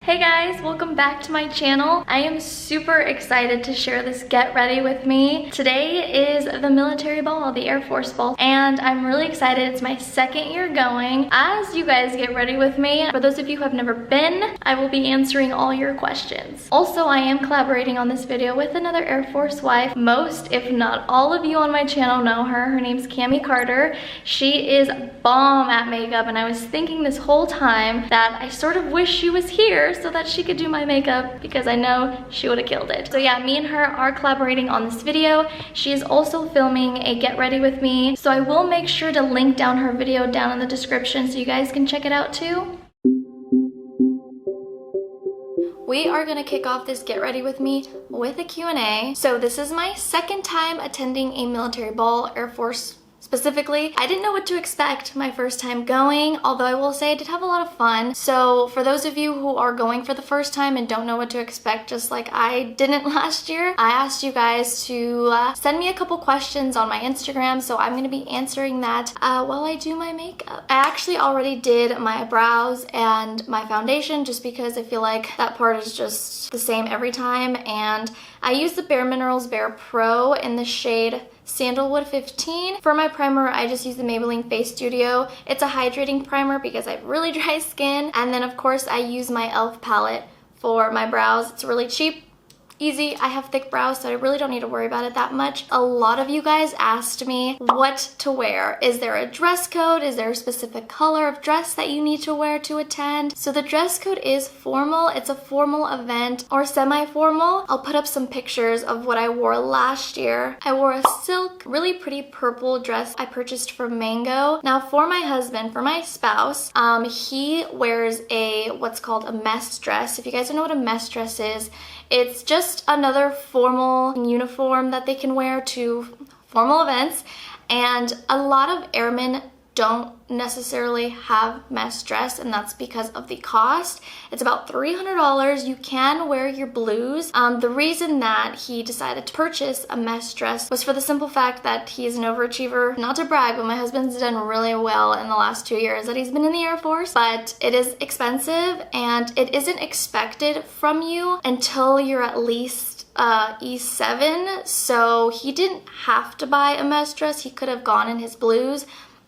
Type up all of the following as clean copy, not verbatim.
Hey guys, welcome back to my channel. I am super excited to share this get ready with me. Today is the military ball, the Air Force ball, and I'm really excited. It's my second year going. As you guys get ready with me, for those of you who have never been, I will be answering all your questions. Also, I am collaborating on this video with another Air Force wife. Most, if not all of you on my channel know her. Her name's Cami Carter. She is bomb at makeup, and I was thinking this whole time that I sort of wish she was here so that she could do my makeup because I know she would have killed it. So yeah, me and her are collaborating on this video. She is also filming a get ready with me, so I will make sure to link down her video down in the description so you guys can check it out too. We are gonna kick off this get ready with me with a Q&A. So this is my second time attending a military ball, Air Force specifically. I didn't know what to expect my first time going, although I will say I did have a lot of fun. So for those of you who are going for the first time and don't know what to expect, just like I didn't last year, I asked you guys to send me a couple questions on my Instagram, so I'm gonna be answering that while I do my makeup. I actually already did my brows and my foundation just because I feel like that part is just the same every time, and I used the Bare Minerals Bare Pro in the shade Sandalwood 15. For my primer, I just use the Maybelline Face Studio. It's a hydrating primer because I have really dry skin. And then of course I use my e.l.f. palette for my brows. It's really cheap, easy. I have thick brows, so I really don't need to worry about it that much. A lot of you guys asked me what to wear. Is there a dress code? Is there a specific color of dress that you need to wear to attend? So the dress code is formal. It's a formal event or semi-formal. I'll put up some pictures of what I wore last year. I wore a silk, really pretty purple dress I purchased from Mango. Now for my husband, for my spouse, he wears what's called a mess dress. If you guys don't know what a mess dress is, it's just another formal uniform that they can wear to formal events, and a lot of airmen don't necessarily have mess dress, and that's because of the cost. It's about $300. You can wear your blues. The reason that he decided to purchase a mess dress was for the simple fact that he is an overachiever. Not to brag, but my husband's done really well in the last 2 years that he's been in the Air Force, but it is expensive and it isn't expected from you until you're at least E7, so he didn't have to buy a mess dress. He could have gone in his blues,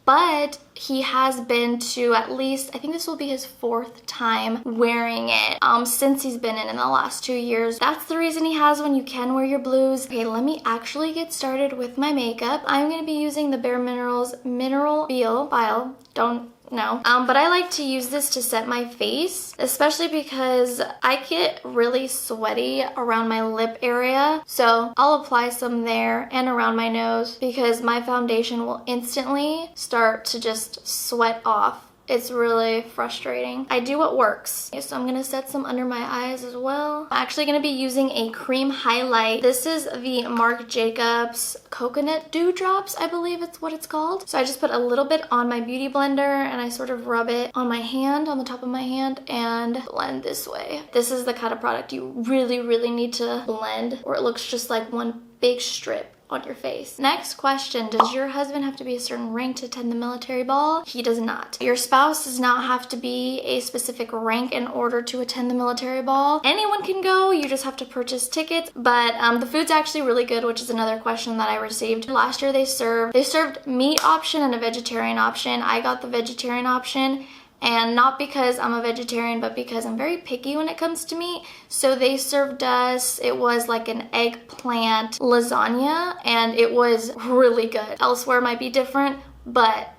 but he has been to at least, I think this will be his 4th time wearing it since he's been in the last 2 years. That's the reason he has one. You can wear your blues. Okay, let me actually get started with my makeup. I'm going to be using the Bare Minerals Mineral File. Don't know. But I like to use this to set my face, especially because I get really sweaty around my lip area. So I'll apply some there and around my nose because my foundation will instantly start to just sweat off. It's really frustrating. I do what works. Okay, so I'm gonna set some under my eyes as well. I'm actually gonna be using a cream highlight. This is the Marc Jacobs Coconut Dewdrops, I believe it's what it's called. So I just put a little bit on my beauty blender and I sort of rub it on my hand, on the top of my hand, and blend this way. This is the kind of product you really need to blend, or it looks just like one big strip on your face. Next question, does your husband have to be a certain rank to attend the military ball? He does not. Your spouse does not have to be a specific rank in order to attend the military ball. Anyone can go, you just have to purchase tickets, but the food's actually really good, which is another question that I received. Last year they served meat option and a vegetarian option. I got the vegetarian option, and not because I'm a vegetarian, but because I'm very picky when it comes to meat. So they served us, it was like an eggplant lasagna, and it was really good. Elsewhere might be different, but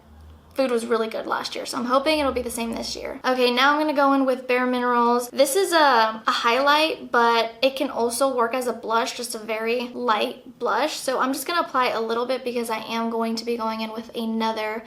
food was really good last year, so I'm hoping it'll be the same this year. Okay, now I'm gonna go in with Bare Minerals. This is a highlight, but it can also work as a blush, just a very light blush. So I'm just gonna apply a little bit because I am going to be going in with another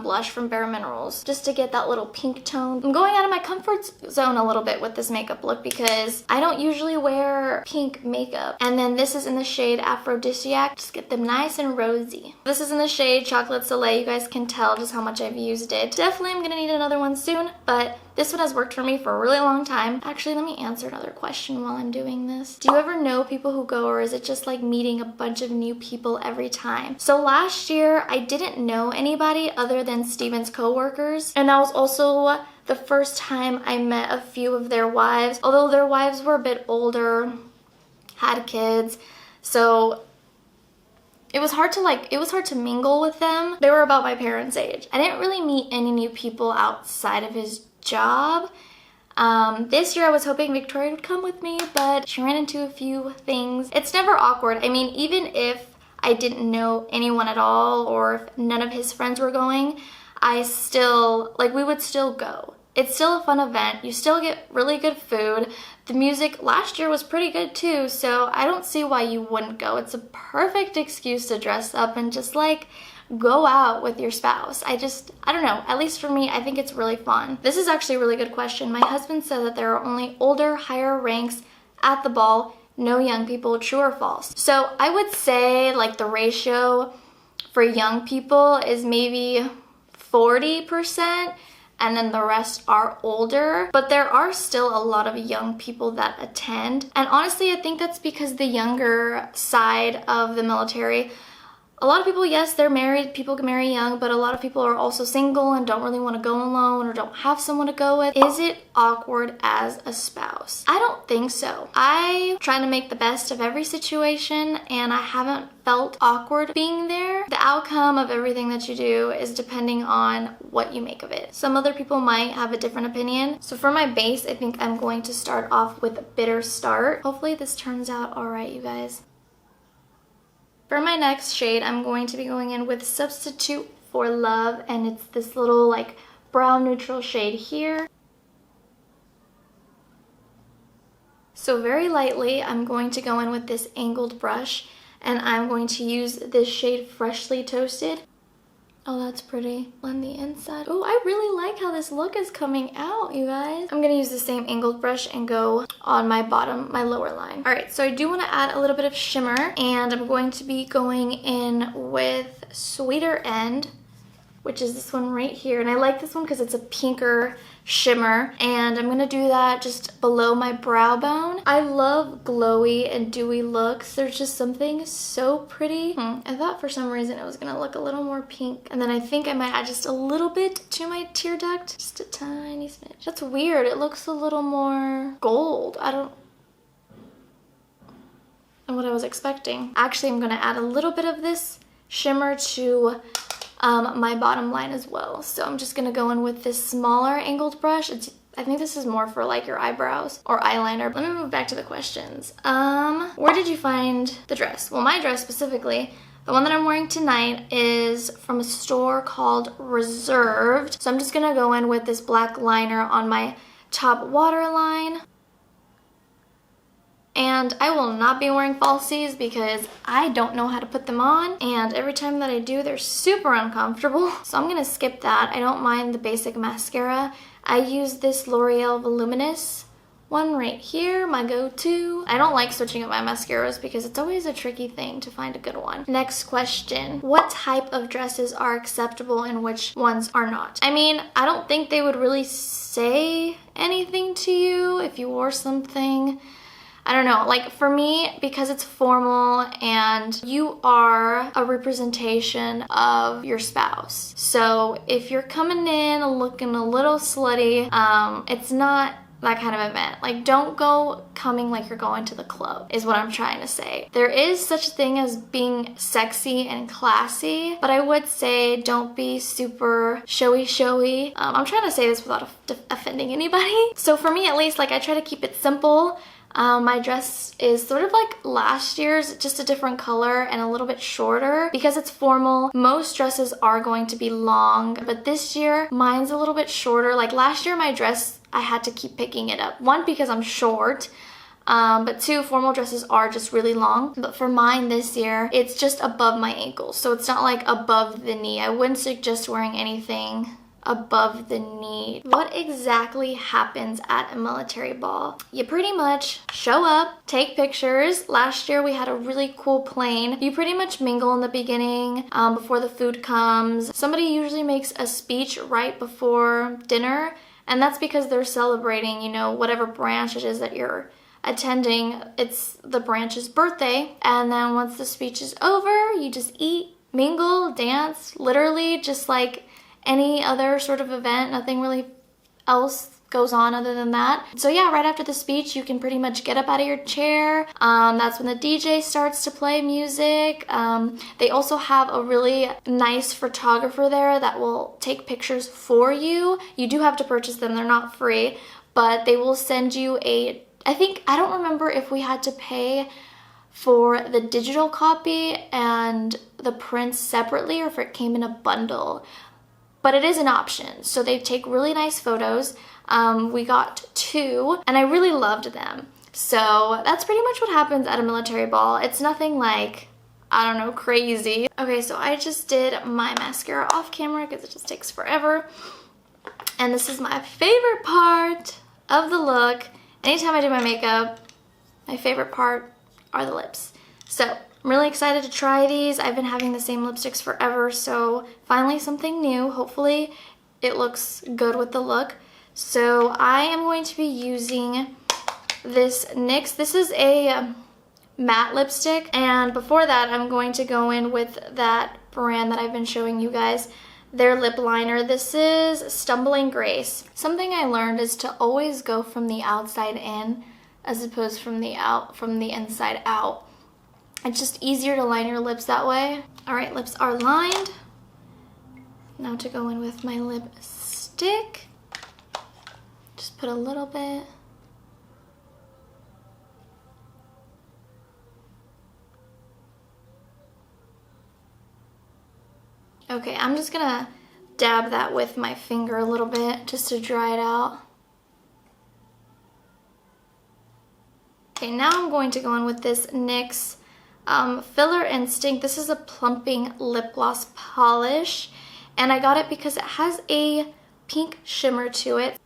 blush from Bare Minerals just to get that little pink tone. I'm going out of my comfort zone a little bit with this makeup look because I don't usually wear pink makeup. And then this is in the shade Aphrodisiac. Just get them nice and rosy. This is in the shade Chocolate Soleil. You guys can tell just how much I've used it. Definitely I'm gonna need another one soon, but This one has worked for me for a really long time. Actually, let me answer another question while I'm doing this. Do you ever know people who go, or is it just like meeting a bunch of new people every time? So last year, I didn't know anybody other than Steven's coworkers, and that was also the first time I met a few of their wives, although their wives were a bit older, had kids, so it was hard to mingle with them. They were about my parents' age. I didn't really meet any new people outside of his job. This year I was hoping Victoria would come with me, but she ran into a few things. It's never awkward. I mean, even if I didn't know anyone at all, or if none of his friends were going, we would still go. It's still a fun event. You still get really good food. The music last year was pretty good too, so I don't see why you wouldn't go. It's a perfect excuse to dress up and just like go out with your spouse. I don't know, at least for me, I think it's really fun. This is actually a really good question. My husband said that there are only older, higher ranks at the ball, no young people, true or false? So I would say like the ratio for young people is maybe 40%. And then the rest are older, but there are still a lot of young people that attend. And honestly, I think that's because the younger side of the military, a lot of people, yes, they're married, people can marry young, but a lot of people are also single and don't really want to go alone or don't have someone to go with. Is it awkward as a spouse? I don't think so. I try to make the best of every situation, and I haven't felt awkward being there. The outcome of everything that you do is depending on what you make of it. Some other people might have a different opinion. So for my base, I think I'm going to start off with a bitter start. Hopefully this turns out all right, you guys. For my next shade, I'm going to be going in with Substitute for Love, and it's this little like brown neutral shade here. So very lightly, I'm going to go in with this angled brush, and I'm going to use this shade Freshly Toasted. Oh, that's pretty. Blend the inside. Oh, I really like how this look is coming out, you guys. I'm gonna use the same angled brush and go on my bottom, my lower line. All right, so I do want to add a little bit of shimmer, and I'm going to be going in with Sweeter End, which is this one right here. And I like this one because it's a pinker shimmer, and I'm gonna do that just below my brow bone. I love glowy and dewy looks. There's just something so pretty. I thought for some reason it was gonna look a little more pink, and then I think I might add just a little bit to my tear duct, just a tiny smidge. That's weird. It looks a little more gold. I don't know what I was expecting. Actually, I'm gonna add a little bit of this shimmer to my bottom line as well. So I'm just gonna go in with this smaller angled brush. I think this is more for like your eyebrows or eyeliner. Let me move back to the questions. Where did you find the dress? Well, my dress specifically, the one that I'm wearing tonight, is from a store called Reserved. So I'm just gonna go in with this black liner on my top waterline. And I will not be wearing falsies because I don't know how to put them on, and every time that I do, they're super uncomfortable. So I'm gonna skip that. I don't mind the basic mascara. I use this L'Oreal Voluminous one right here, my go-to. I don't like switching up my mascaras because it's always a tricky thing to find a good one. Next question. What type of dresses are acceptable and which ones are not? I mean, I don't think they would really say anything to you if you wore something, I don't know, like for me, because it's formal and you are a representation of your spouse. So if you're coming in looking a little slutty, it's not that kind of event. Like, don't go coming like you're going to the club, is what I'm trying to say. There is such a thing as being sexy and classy, but I would say don't be super showy. I'm trying to say this without offending anybody. So for me, at least, like I try to keep it simple. My dress is sort of like last year's, just a different color and a little bit shorter because it's formal. Most dresses are going to be long, but this year mine's a little bit shorter. Like last year, my dress, I had to keep picking it up. One, because I'm short, but two, formal dresses are just really long. But for mine this year, it's just above my ankles, so it's not like above the knee. I wouldn't suggest wearing anything above the knee. What exactly happens at a military ball? You pretty much show up, take pictures. Last year we had a really cool plane. You pretty much mingle in the beginning before the food comes. Somebody usually makes a speech right before dinner, And that's because they're celebrating, you know, whatever branch it is that you're attending. It's the branch's birthday. And then once the speech is over, you just eat, mingle, dance, literally just like any other sort of event. Nothing really else goes on other than that. So yeah, right after the speech, you can pretty much get up out of your chair. That's when the DJ starts to play music. They also have a really nice photographer there that will take pictures for you. You do have to purchase them, they're not free, but they will send you I don't remember if we had to pay for the digital copy and the prints separately or if it came in a bundle. But it is an option. So they take really nice photos. We got 2 and I really loved them. So that's pretty much what happens at a military ball. It's nothing like, I don't know, crazy. Okay, so I just did my mascara off camera because it just takes forever. And this is my favorite part of the look. Anytime I do my makeup, my favorite part are the lips. So I'm really excited to try these. I've been having the same lipsticks forever, so finally something new. Hopefully it looks good with the look. So I am going to be using this NYX. This is a matte lipstick, and before that I'm going to go in with that brand that I've been showing you guys, their lip liner. This is Stumbling Grace. Something I learned is to always go from the outside in as opposed from the inside out. It's just easier to line your lips that way. All right, lips are lined. Now to go in with my lipstick. Just put a little bit. Okay, I'm just gonna dab that with my finger a little bit just to dry it out. Okay, now I'm going to go in with this NYX Filler Instinct. This is a plumping lip gloss polish, and I got it because it has a pink shimmer to it.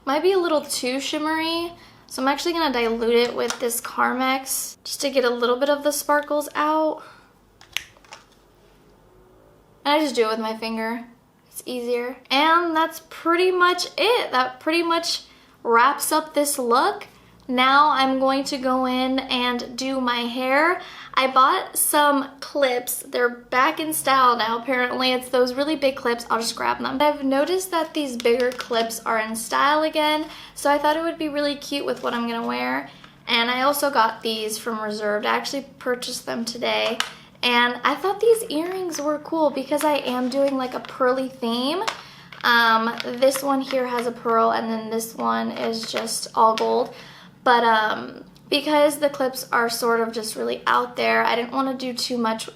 Might be a little too shimmery, so I'm actually going to dilute it with this Carmex just to get a little bit of the sparkles out. And I just do it with my finger. It's easier. And that's pretty much it. That pretty much wraps up this look. Now I'm going to go in and do my hair. I bought some clips. They're back in style now, apparently. It's those really big clips. I'll just grab them. I've noticed that these bigger clips are in style again, so I thought it would be really cute with what I'm gonna wear. And I also got these from Reserved. I actually purchased them today. And I thought these earrings were cool because I am doing like a pearly theme. This one here has a pearl, and then this one is just all gold. But because the clips are sort of just really out there, I didn't want to do too much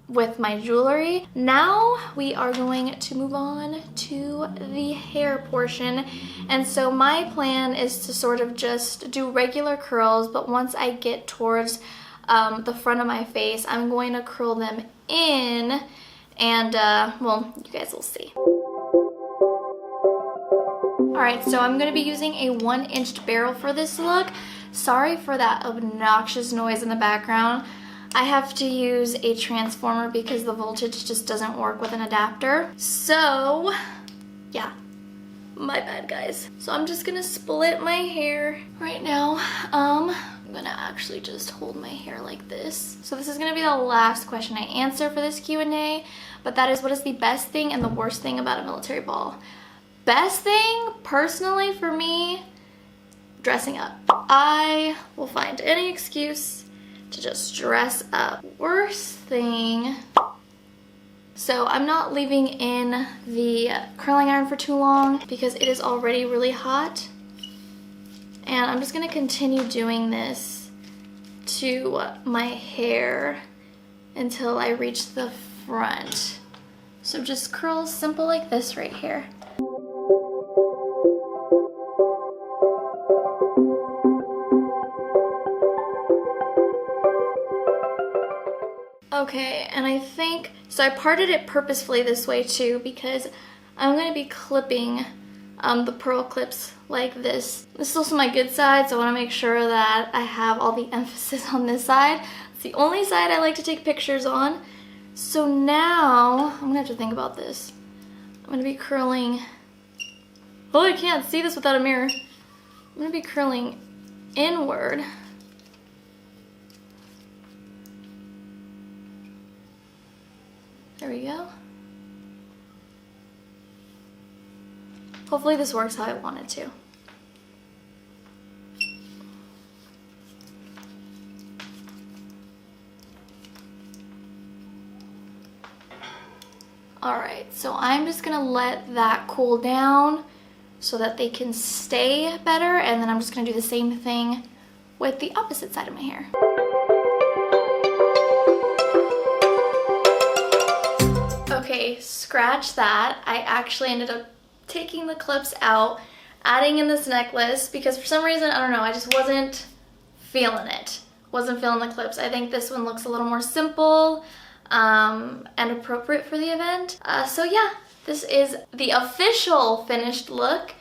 with my jewelry. Now we are going to move on to the hair portion. And so my plan is to sort of just do regular curls, but once I get towards the front of my face, I'm going to curl them in, and well, you guys will see. Alright, so I'm going to be using a 1-inch barrel for this look. Sorry for that obnoxious noise in the background. I have to use a transformer because the voltage just doesn't work with an adapter. So, yeah, my bad, guys. So I'm just going to split my hair right now. I'm going to actually just hold my hair like this. So this is going to be the last question I answer for this Q&A, but that is, what is the best thing and the worst thing about a military ball? Best thing, personally, for me, dressing up. I will find any excuse to just dress up. Worst thing, so I'm not leaving in the curling iron for too long because it is already really hot. And I'm just gonna continue doing this to my hair until I reach the front. So just curls simple like this right here. Okay, and I think, so I parted it purposefully this way too because I'm going to be clipping the pearl clips like this. This is also my good side, so I want to make sure that I have all the emphasis on this side. It's the only side I like to take pictures on. So now, I'm gonna have to think about this. I'm gonna be curling, oh, I can't see this without a mirror. I'm gonna be curling inward. There we go. Hopefully this works how I want it to. All right, so I'm just gonna let that cool down so that they can stay better, and then I'm just gonna do the same thing with the opposite side of my hair. Okay, scratch that. I actually ended up taking the clips out, adding in this necklace, because for some reason, I don't know, I just wasn't feeling it. Wasn't feeling the clips. I think this one looks a little more simple and appropriate for the event. So yeah, this is the official finished look,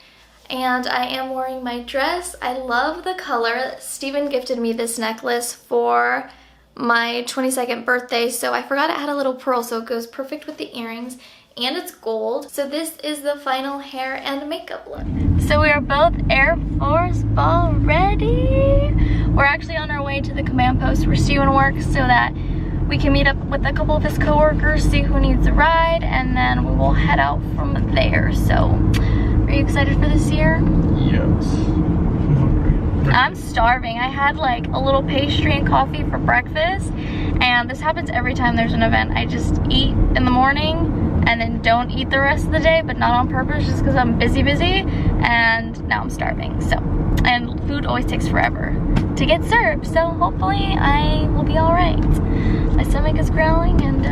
and I am wearing my dress. I love the color. Steven gifted me this necklace for my 22nd birthday, so I forgot it had a little pearl, so it goes perfect with the earrings, and it's gold. So this is the final hair and makeup look. So we are both Air Force Ball ready. We're actually on our way to the command post where Steven works so that we can meet up with a couple of his coworkers, see who needs a ride, and then we will head out from there. So, are you excited for this year? Yes. I'm starving. I had like a little pastry and coffee for breakfast, and this happens every time there's an event. I just eat in the morning and then don't eat the rest of the day, but not on purpose, just because I'm busy, and now I'm starving. So, and food always takes forever to get served, so hopefully I will be all right. My stomach is growling, and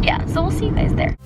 yeah, so we'll see you guys there.